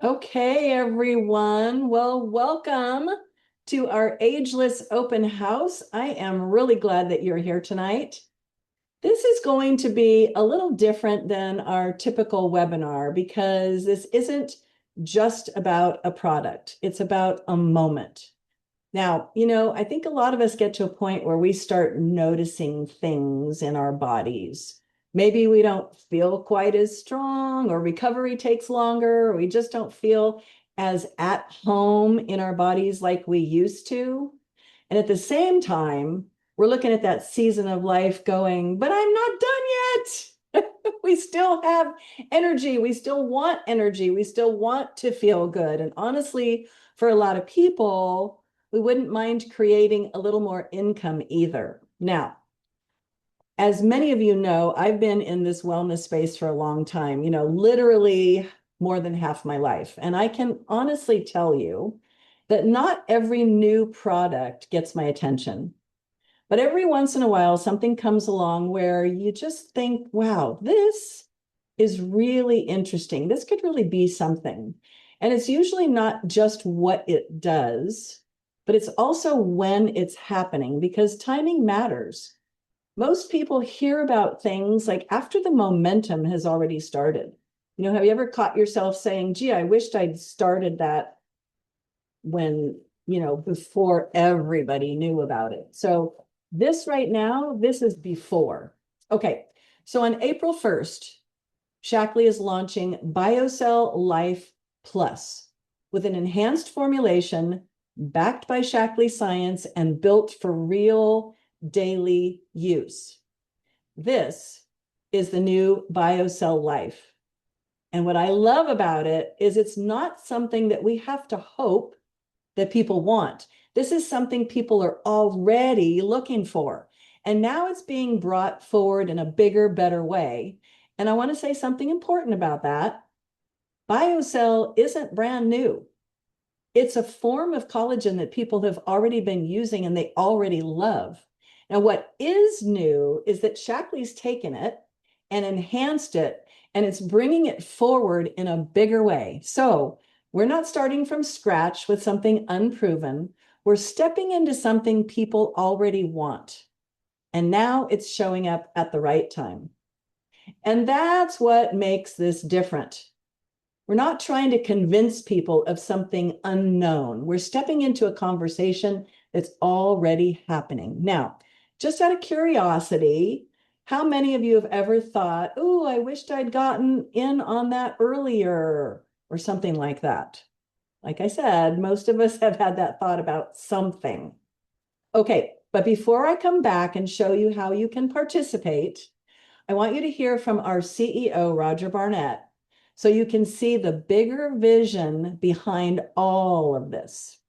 Okay, everyone. Well, welcome to our Ageless open house. I am really glad that you're here tonight. This is going to be a little different than our typical webinar because this isn't just about a product. It's about a moment. Now, I think a lot of us get to a point where we start noticing things in our bodies. Maybe we don't feel quite as strong, or recovery takes longer, or we just don't feel as at home in our bodies like we used to. And at the same time, we're looking at that season of life going, but I'm not done yet. We still have energy. We still want energy. We still want to feel good. And honestly, for a lot of people, we wouldn't mind creating a little more income either. Now, as many of you know, I've been in this wellness space for a long time, literally more than half my life. And I can honestly tell you that not every new product gets my attention. But every once in a while, something comes along where you just think, wow, this is really interesting. This could really be something. And it's usually not just what it does, but it's also when it's happening because timing matters. Most people hear about things like after the momentum has already started. Have you ever caught yourself saying, gee, I wished I'd started that when, before everybody knew about it? So this right now, this is before. Okay, so on April 1st, Shaklee is launching BioCell Life Plus with an enhanced formulation backed by Shaklee science and built for real daily use. This is the new BioCell Life. And what I love about it is it's not something that we have to hope that people want. This is something people are already looking for. And now it's being brought forward in a bigger, better way. And I want to say something important about that. BioCell isn't brand new. It's a form of collagen that people have already been using and they already love. Now, what is new is that Shaklee's taken it and enhanced it, and it's bringing it forward in a bigger way. So we're not starting from scratch with something unproven. We're stepping into something people already want. And now it's showing up at the right time. And that's what makes this different. We're not trying to convince people of something unknown. We're stepping into a conversation that's already happening. Now, just out of curiosity, how many of you have ever thought, oh, I wished I'd gotten in on that earlier or something like that? Like I said, most of us have had that thought about something. Okay, but before I come back and show you how you can participate, I want you to hear from our CEO, Roger Barnett, so you can see the bigger vision behind all of this.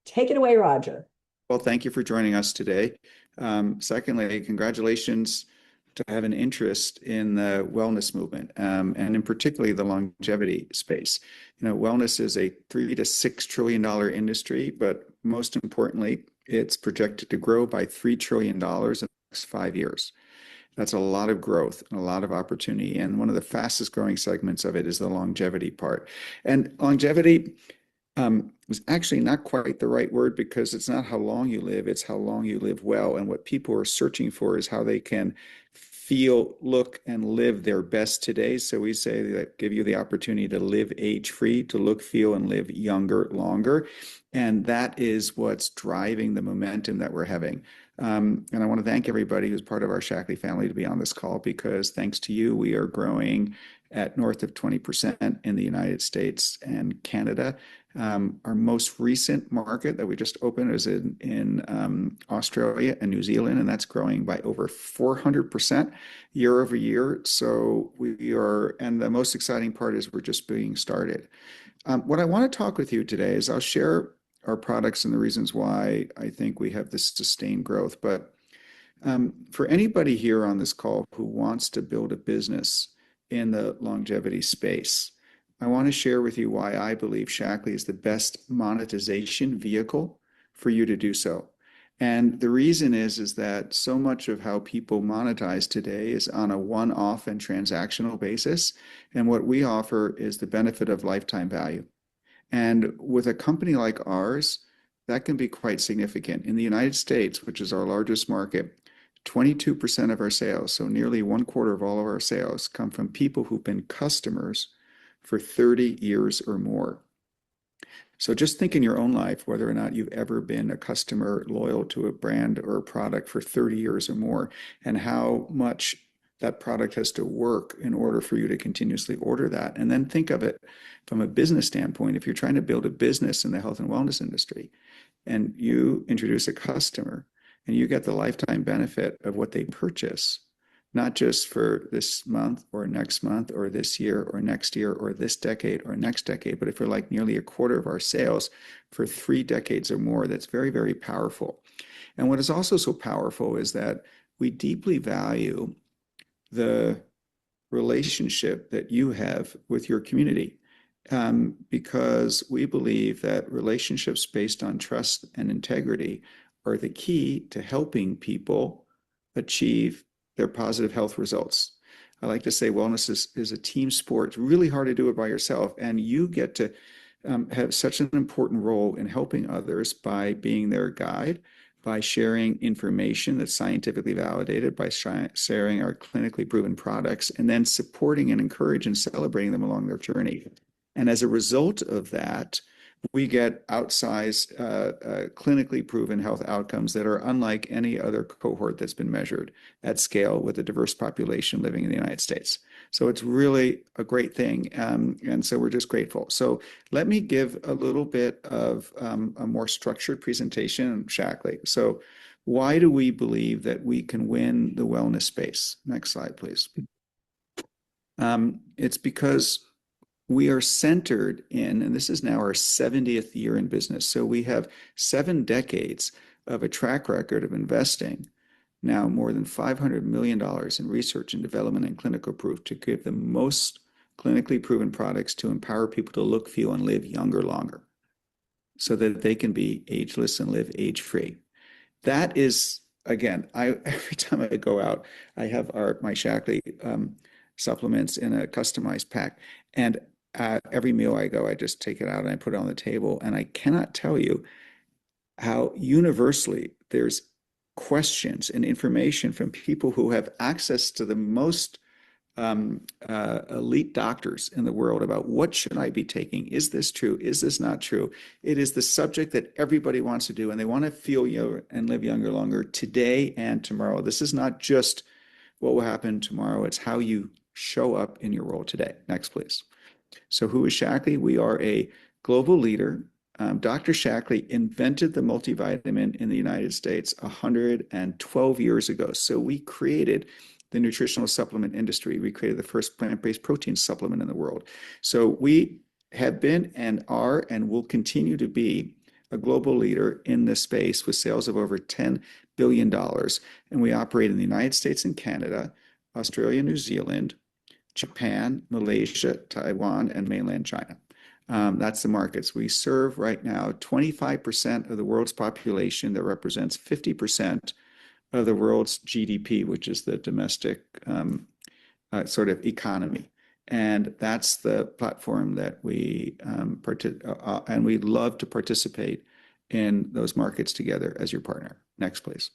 Take it away, Roger. Well, thank you for joining us today. Secondly, congratulations to have an interest in the wellness movement, and in particularly the longevity space. Wellness is a $3 to $6 trillion industry, but most importantly, it's projected to grow by $3 trillion in the next 5 years. That's a lot of growth and a lot of opportunity. And one of the fastest growing segments of it is the longevity part. And longevity is actually not quite the right word because it's not how long you live, it's how long you live well. And what people are searching for is how they can feel, look, and live their best today. So we say that give you the opportunity to live age-free, to look, feel, and live younger, longer. And that is what's driving the momentum that we're having. And I want to thank everybody who's part of our Shaklee family to be on this call, because thanks to you, we are growing at north of 20% in the United States and Canada. Our most recent market that we just opened is in Australia and New Zealand, and that's growing by over 400% year over year. So we are, and the most exciting part is we're just being started. What I want to talk with you today is I'll share our products and the reasons why I think we have this sustained growth. But for anybody here on this call who wants to build a business in the longevity space, I want to share with you why I believe Shaklee is the best monetization vehicle for you to do so. And the reason is that so much of how people monetize today is on a one-off and transactional basis. And what we offer is the benefit of lifetime value. And with a company like ours, that can be quite significant. In the United States, which is our largest market, 22% of our sales, so nearly one quarter of all of our sales, come from people who've been customers for 30 years or more. So just think in your own life whether or not you've ever been a customer loyal to a brand or a product for 30 years or more, and how much that product has to work in order for you to continuously order that. And then think of it from a business standpoint. If you're trying to build a business in the health and wellness industry and you introduce a customer and you get the lifetime benefit of what they purchase, not just for this month or this year or next year or this decade or next decade, but if you're like nearly a quarter of our sales for 3 decades or more, that's very, very powerful. And what is also so powerful is that we deeply value the relationship that you have with your community, because we believe that relationships based on trust and integrity are the key to helping people achieve their positive health results. I like to say wellness is a team sport. It's really hard to do it by yourself, and you get to have such an important role in helping others by being their guide, by sharing information that's scientifically validated, by sharing our clinically proven products, and then supporting and encouraging and celebrating them along their journey. And as a result of that, we get outsized clinically proven health outcomes that are unlike any other cohort that's been measured at scale with a diverse population living in the United States. So it's really a great thing. And so we're just grateful. So let me give a little bit of a more structured presentation, Shaklee. So why do we believe that we can win the wellness space? Next slide, please. It's because we are centered in, and this is now our 70th year in business. So we have 7 decades of a track record of investing, now more than $500 million in research and development and clinical proof to give the most clinically proven products to empower people to look, feel, and live younger longer so that they can be ageless and live age-free. That is, again, every time I go out, I have my Shaklee supplements in a customized pack. And every meal I go, I just take it out and I put it on the table. And I cannot tell you how universally there's questions and information from people who have access to the most elite doctors in the world about what should I be taking? Is this true? Is this not true? It is the subject that everybody wants to do, and they want to feel younger and live younger longer today and tomorrow. This is not just what will happen tomorrow. It's how you show up in your role today. Next, please. So who is Shaklee? We are a global leader. Dr. Shaklee invented the multivitamin in the United States 112 years ago. So we created the nutritional supplement industry. We created the first plant-based protein supplement in the world. So we have been and are and will continue to be a global leader in this space with sales of over $10 billion. And we operate in the United States and Canada, Australia, New Zealand, Japan, Malaysia, Taiwan, and mainland China. That's the markets. We serve right now 25% of the world's population. That represents 50% of the world's GDP, which is the domestic sort of economy. And that's the platform that we and we love to participate in those markets together as your partner. Next, please.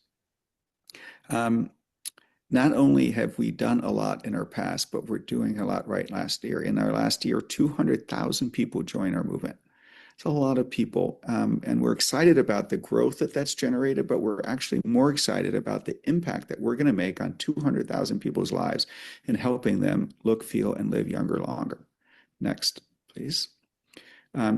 Not only have we done a lot in our past, but we're doing a lot right last year. In our last year, 200,000 people joined our movement. It's a lot of people, and we're excited about the growth that's generated, but we're actually more excited about the impact that we're going to make on 200,000 people's lives in helping them look, feel, and live younger longer. Next, please.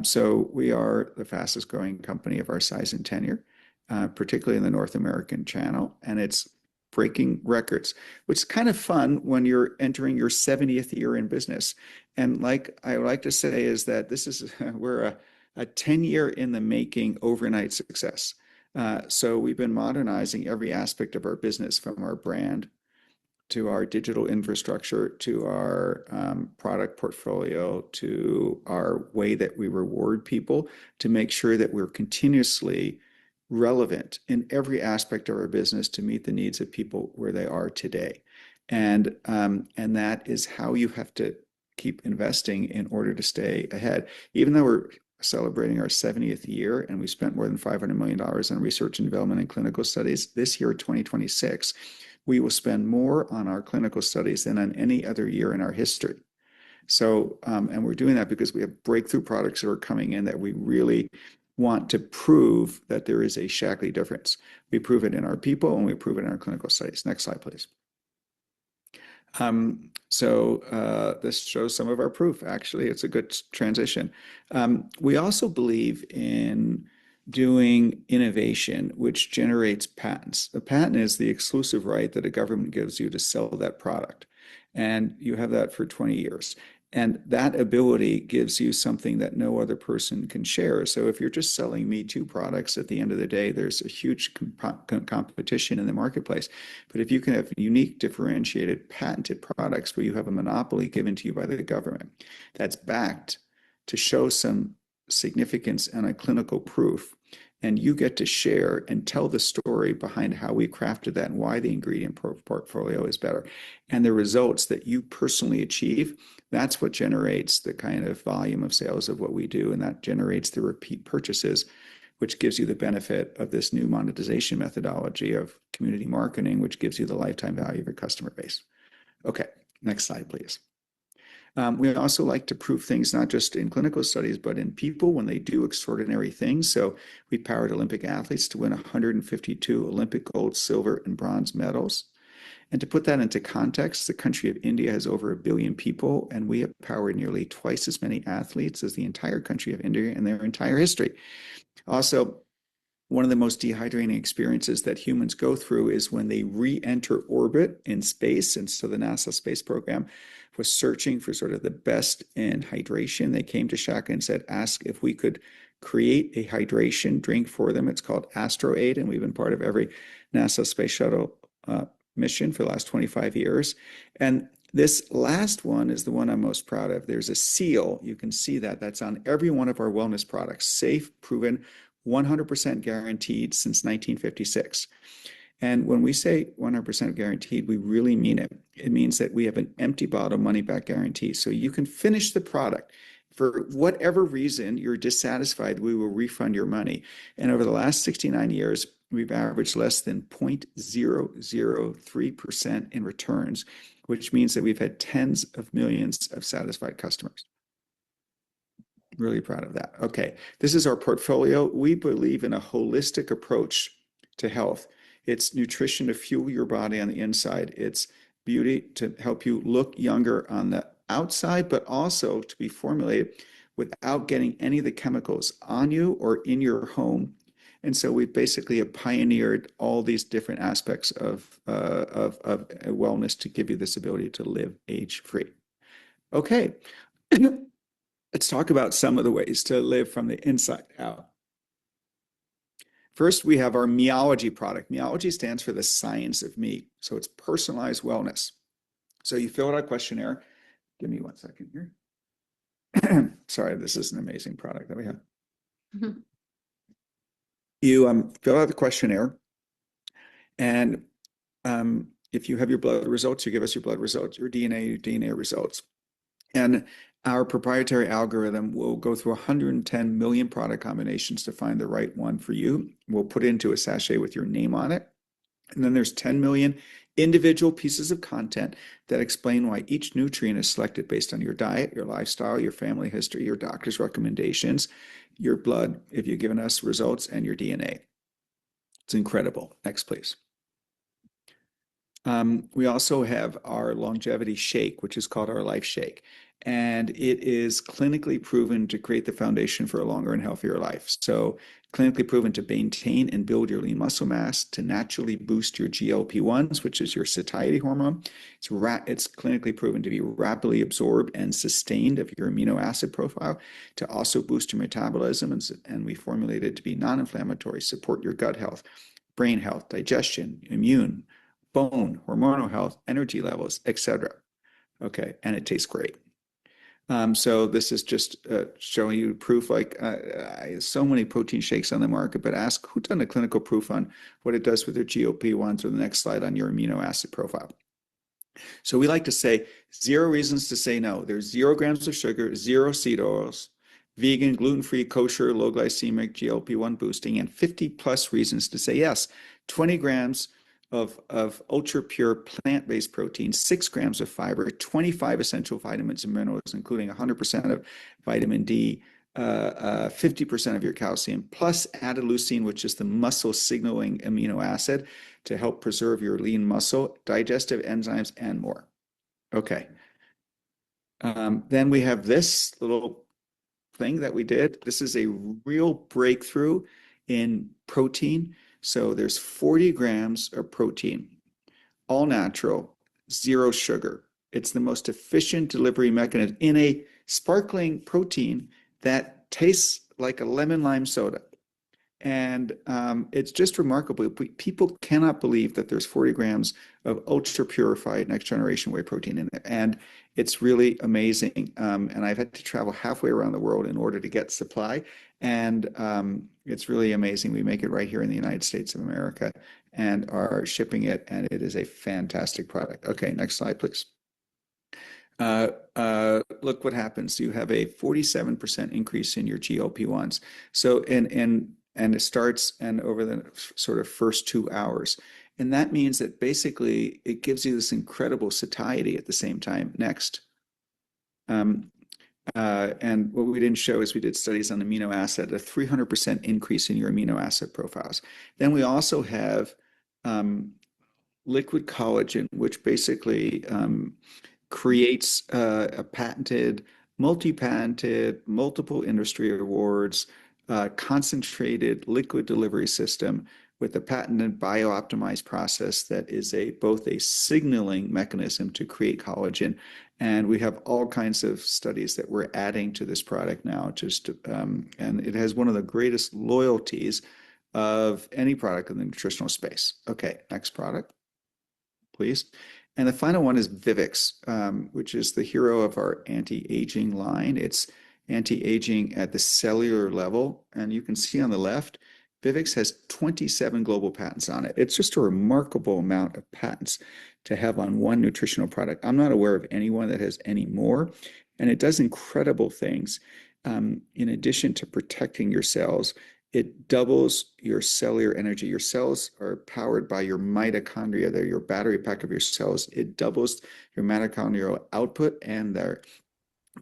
So we are the fastest growing company of our size and tenure, particularly in the North American channel, and it's breaking records, which is kind of fun when you're entering your 70th year in business. And like I like to say is that this is we're a 10-year in the making overnight success. So we've been modernizing every aspect of our business, from our brand to our digital infrastructure, to our product portfolio, to our way that we reward people, to make sure that we're continuously relevant in every aspect of our business to meet the needs of people where they are today. And that is how you have to keep investing in order to stay ahead. Even though we're celebrating our 70th year and we spent more than $500 million on research and development and clinical studies, this year, 2026, we will spend more on our clinical studies than on any other year in our history. So, and we're doing that because we have breakthrough products that are coming in that we really want to prove that there is a Shaklee difference. We prove it in our people and we prove it in our clinical studies. Next slide, please. This shows some of our proof. Actually, it's a good transition. We also believe in doing innovation, which generates patents. A patent is the exclusive right that a government gives you to sell that product. And you have that for 20 years. And that ability gives you something that no other person can share. So if you're just selling Me Too products, at the end of the day, there's a huge competition in the marketplace. But if you can have unique, differentiated, patented products where you have a monopoly given to you by the government, that's backed to show some significance and a clinical proof, and you get to share and tell the story behind how we crafted that and why the ingredient portfolio is better. And the results that you personally achieve, that's what generates the kind of volume of sales of what we do, and that generates the repeat purchases, which gives you the benefit of this new monetization methodology of community marketing, which gives you the lifetime value of your customer base. Okay, next slide, please. We also like to prove things not just in clinical studies, but in people when they do extraordinary things. So we powered Olympic athletes to win 152 Olympic gold, silver, and bronze medals. And to put that into context, the country of India has over 1 billion people, and we have powered nearly twice as many athletes as the entire country of India in their entire history. Also, one of the most dehydrating experiences that humans go through is when they re-enter orbit in space. And so the NASA space program was searching for sort of the best in hydration. They came to Shaklee and said, ask if we could create a hydration drink for them. It's called AstroAid, and we've been part of every NASA space shuttle mission for the last 25 years. And this last one is the one I'm most proud of. There's a seal. You can see that. That's on every one of our wellness products. Safe, proven, 100% guaranteed since 1956. And when we say 100% guaranteed, we really mean it. It means that we have an empty bottle money back guarantee. So you can finish the product. For whatever reason you're dissatisfied, we will refund your money. And over the last 69 years, we've averaged less than 0.003% in returns, which means that we've had tens of millions of satisfied customers. Really proud of that. Okay, this is our portfolio. We believe in a holistic approach to health. It's nutrition to fuel your body on the inside. It's beauty to help you look younger on the outside, but also to be formulated without getting any of the chemicals on you or in your home. And so we basically have pioneered all these different aspects of wellness to give you this ability to live age-free. Okay. Let's talk about some of the ways to live from the inside out. First, we have our Meology product. Meology stands for the science of me. So it's personalized wellness. So you fill out a questionnaire. Give me 1 second here. Sorry, this is an amazing product that we have. Mm-hmm. You fill out the questionnaire, and if you have your blood results, you give us your blood results, your DNA results. And our proprietary algorithm will go through 110 million product combinations to find the right one for you. We'll put it into a sachet with your name on it. And then there's 10 million individual pieces of content that explain why each nutrient is selected based on your diet, your lifestyle, your family history, your doctor's recommendations, your blood, if you've given us results, and your DNA. It's incredible. Next, please. We also have our longevity shake, which is called our Life Shake. And it is clinically proven to create the foundation for a longer and healthier life. So clinically proven to maintain and build your lean muscle mass, to naturally boost your GLP-1s, which is your satiety hormone. It's clinically proven to be rapidly absorbed and sustained of your amino acid profile, to also boost your metabolism. And we formulate it to be non-inflammatory, support your gut health, brain health, digestion, immune, bone, hormonal health, energy levels, etc. Okay, and it tastes great. So this is just showing you proof, like so many protein shakes on the market, but ask who's done a clinical proof on what it does with their GLP-1s, or the next slide on your amino acid profile. So we like to say 0 reasons to say no. There's 0 grams of sugar, 0 seed oils, vegan, gluten-free, kosher, low glycemic, GLP-1 boosting, and 50 plus reasons to say yes. 20 grams of ultra pure plant-based protein, 6 grams of fiber, 25 essential vitamins and minerals, including 100% of vitamin D, 50% of your calcium, plus adenosine, which is the muscle signaling amino acid to help preserve your lean muscle, digestive enzymes, and more. Okay. Then we have this little thing that we did. This is a real breakthrough in protein. So there's 40 grams of protein, all natural, 0 sugar. It's the most efficient delivery mechanism in a sparkling protein that tastes like a lemon lime soda. And it's just remarkable. People cannot believe that there's 40 grams of ultra purified next generation whey protein in there. And it's really amazing. And I've had to travel halfway around the world in order to get supply. And it's really amazing. We make it right here in the United States of America and are shipping it. And it is a fantastic product. Okay, next slide, please. Look what happens. You have a 47% increase in your GLP-1s. So, and it starts and over the sort of first 2 hours. And that means that basically it gives you this incredible satiety at the same time. Next. And what we didn't show is we did studies on amino acid, a 300% increase in your amino acid profiles. Then we also have liquid collagen, which basically creates a patented, multi-patented, multiple industry awards, concentrated liquid delivery system with a patented bio-optimized process that is both a signaling mechanism to create collagen. And we have all kinds of studies that we're adding to this product now, and it has one of the greatest loyalties of any product in the nutritional space. Okay, next product, please. And the final one is Vivix, which is the hero of our anti-aging line. It's anti-aging at the cellular level. And you can see on the left, Vivix has 27 global patents on it. It's just a remarkable amount of patents to have on one nutritional product. I'm not aware of anyone that has any more. And it does incredible things. In addition to protecting your cells, it doubles your cellular energy. Your cells are powered by your mitochondria. They're your battery pack of your cells. It doubles your mitochondrial output and their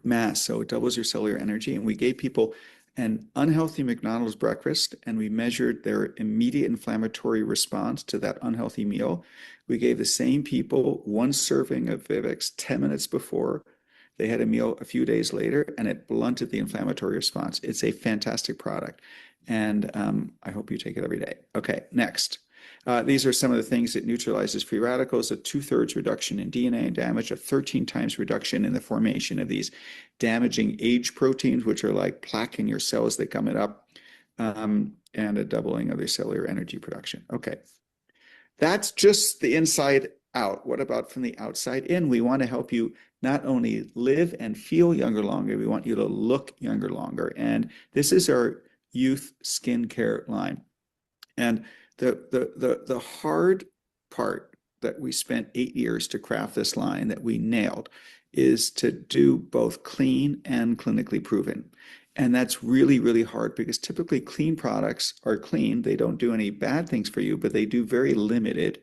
mass. So it doubles your cellular energy. And we gave people an unhealthy McDonald's breakfast, and we measured their immediate inflammatory response to that unhealthy meal. We gave the same people 1 serving of Vivix 10 minutes before they had a meal a few days later, and it blunted the inflammatory response. It's a fantastic product. And I hope you take it every day. Okay, next. These are some of the things that neutralizes free radicals: a 2/3 reduction in DNA damage, a 13 times reduction in the formation of these damaging age proteins, which are like plaque in your cells that gum it up, and a doubling of their cellular energy production. Okay, that's just the inside out. What about from the outside in? We want to help you not only live and feel younger longer, we want you to look younger longer. And this is our youth skincare line. And the hard part that we spent 8 years to craft this line that we nailed is to do both clean and clinically proven. And that's really, really hard because typically clean products are clean. They don't do any bad things for you, but they do very limited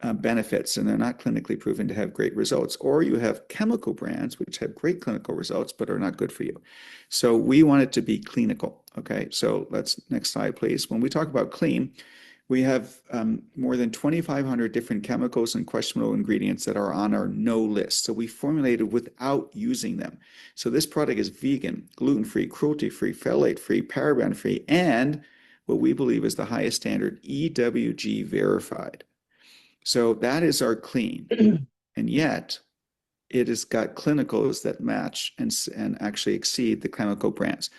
benefits, and they're not clinically proven to have great results. Or you have chemical brands which have great clinical results but are not good for you. So we want it to be clinical. Okay, so next slide, please. When we talk about clean, we have more than 2,500 different chemicals and questionable ingredients that are on our no list. So we formulated without using them. So this product is vegan, gluten-free, cruelty-free, phthalate-free, paraben-free, and what we believe is the highest standard, EWG verified. So that is our clean. And yet it has got clinicals that match and actually exceed the chemical brands.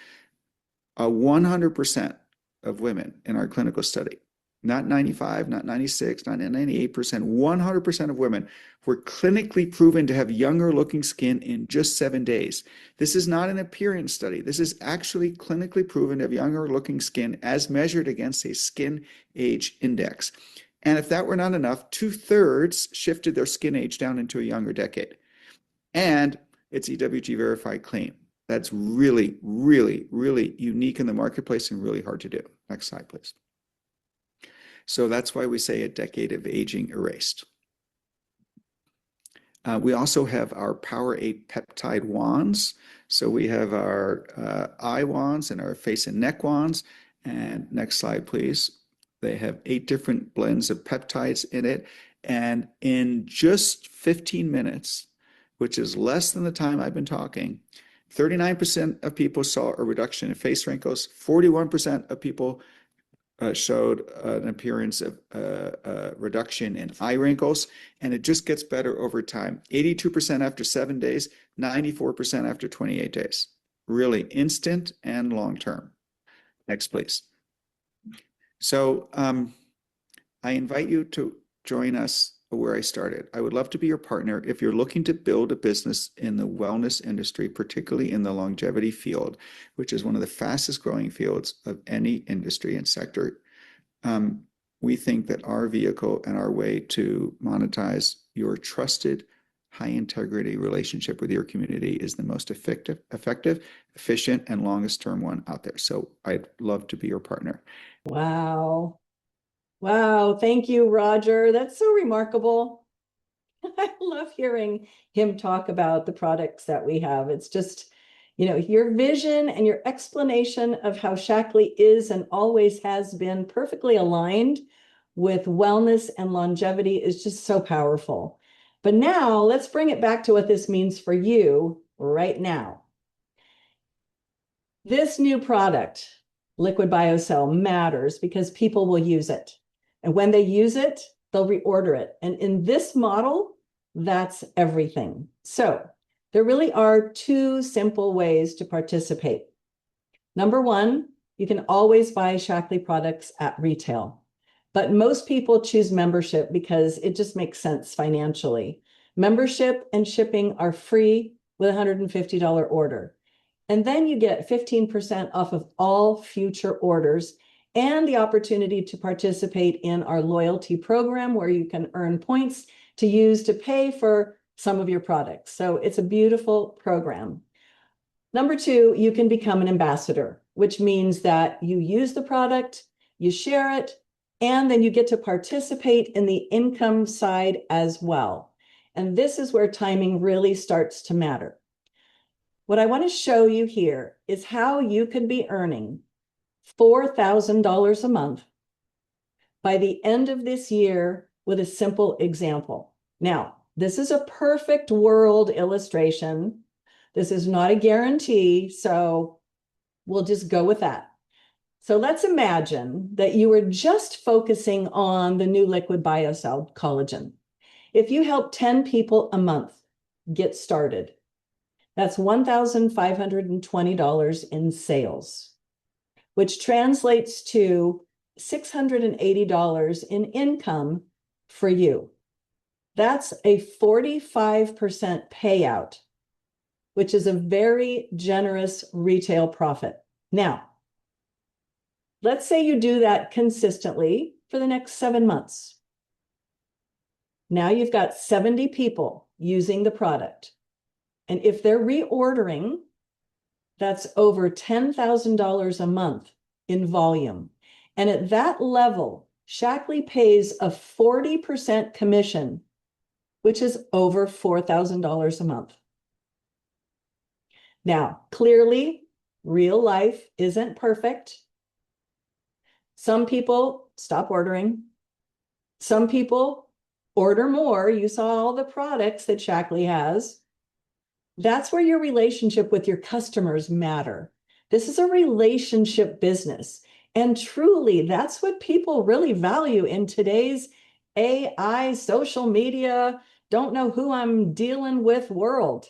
100% of women in our clinical study not 95, not 96, not 98%, 100% of women were clinically proven to have younger looking skin in just 7 days. This is not an appearance study. This is actually clinically proven to have younger looking skin as measured against a skin age index. And if that were not enough, 2/3 shifted their skin age down into a younger decade. And it's EWG verified clean. That's really, really, really unique in the marketplace and really hard to do. Next slide, please. So that's why we say a decade of aging erased. We also have our Power 8 peptide wands. So we have our eye wands and our face and neck wands. And next slide, please. They have 8 different blends of peptides in it. And in just 15 minutes, which is less than the time I've been talking, 39% of people saw a reduction in face wrinkles. 41% of people showed an appearance of reduction in eye wrinkles, and it just gets better over time. 82% after 7 days, 94% after 28 days. Really instant and long-term. Next, please. So I invite you to join us where I started. I would love to be your partner if you're looking to build a business in the wellness industry, particularly in the longevity field, which is one of the fastest growing fields of any industry and sector. We think that our vehicle and our way to monetize your trusted, high integrity relationship with your community is the most effective, efficient, and longest term one out there. So I'd love to be your partner. Wow. Wow. Thank you, Roger. That's so remarkable. I love hearing him talk about the products that we have. It's just, your vision and your explanation of how Shaklee is and always has been perfectly aligned with wellness and longevity is just so powerful. But now let's bring it back to what this means for you right now. This new product, Liquid BioCell, matters because people will use it. And when they use it, they'll reorder it. And in this model, that's everything. So there really are 2 simple ways to participate. Number 1, you can always buy Shaklee products at retail. But most people choose membership because it just makes sense financially. Membership and shipping are free with a $150 order. And then you get 15% off of all future orders and the opportunity to participate in our loyalty program where you can earn points to use to pay for some of your products. So it's a beautiful program. Number 2, you can become an ambassador, which means that you use the product, you share it, and then you get to participate in the income side as well. And this is where timing really starts to matter. What I want to show you here is how you could be earning $4,000 a month by the end of this year with a simple example. Now, this is a perfect world illustration. This is not a guarantee, so we'll just go with that. So let's imagine that you were just focusing on the new Liquid BioCell collagen. If you help 10 people a month get started, that's $1,520 in sales, which translates to $680 in income for you. That's a 45% payout, which is a very generous retail profit. Now, let's say you do that consistently for the next 7 months. Now you've got 70 people using the product. And if they're reordering, that's over $10,000 a month in volume. And at that level, Shaklee pays a 40% commission, which is over $4,000 a month. Now, clearly, real life isn't perfect. Some people stop ordering. Some people order more. You saw all the products that Shaklee has. That's where your relationship with your customers matter. This is a relationship business. And truly, that's what people really value in today's AI, social media, don't know who I'm dealing with world.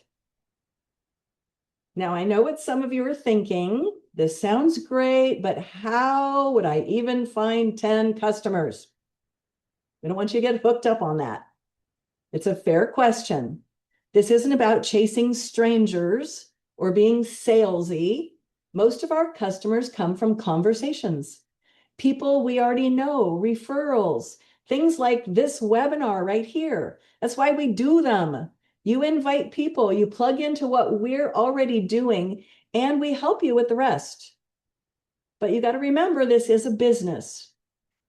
Now, I know what some of you are thinking. this sounds great, but how would I even find 10 customers? We don't want you to get hooked up on that. It's a fair question. This isn't about chasing strangers or being salesy. Most of our customers come from conversations, people we already know, referrals, things like this webinar right here. That's why we do them. You invite people, you plug into what we're already doing, and we help you with the rest. But you got to remember, this is a business,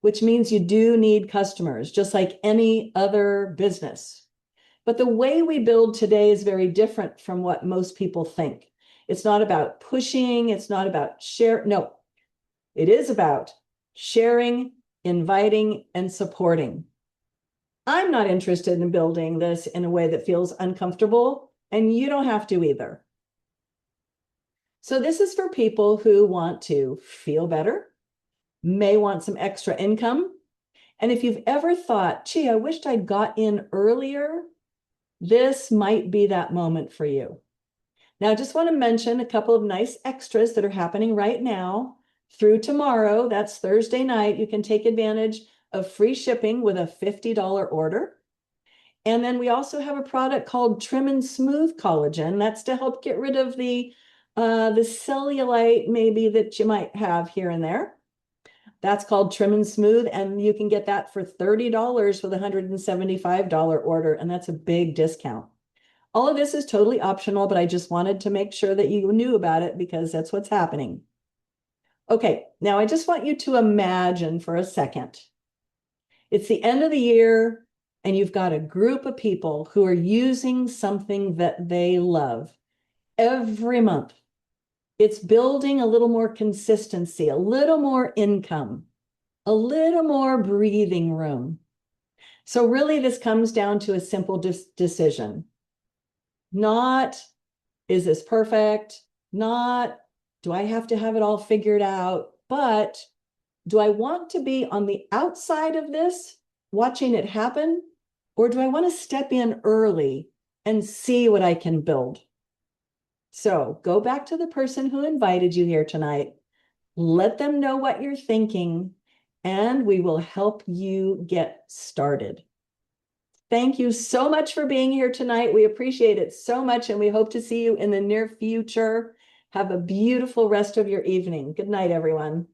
which means you do need customers, just like any other business. But the way we build today is very different from what most people think. It's not about pushing, it's not about share. No, it is about sharing, inviting, and supporting. I'm not interested in building this in a way that feels uncomfortable, and you don't have to either. So this is for people who want to feel better, may want some extra income. And if you've ever thought, gee, I wished I'd got in earlier, this might be that moment for you. Now, I just want to mention a couple of nice extras that are happening right now through tomorrow. That's Thursday night. You can take advantage of free shipping with a $50 order. And then we also have a product called Trim and Smooth Collagen. That's to help get rid of the cellulite maybe that you might have here and there. That's called Trim and Smooth, and you can get that for $30 with a $175 order, and that's a big discount. All of this is totally optional, but I just wanted to make sure that you knew about it because that's what's happening. Okay, now I just want you to imagine for a second. It's the end of the year, and you've got a group of people who are using something that they love every month. It's building a little more consistency, a little more income, a little more breathing room. So really, this comes down to a simple decision. Not, is this perfect? Not, do I have to have it all figured out? But do I want to be on the outside of this, watching it happen? Or do I want to step in early and see what I can build? So go back to the person who invited you here tonight. Let them know what you're thinking, and we will help you get started. Thank you so much for being here tonight. We appreciate it so much, and we hope to see you in the near future. Have a beautiful rest of your evening. Good night, everyone.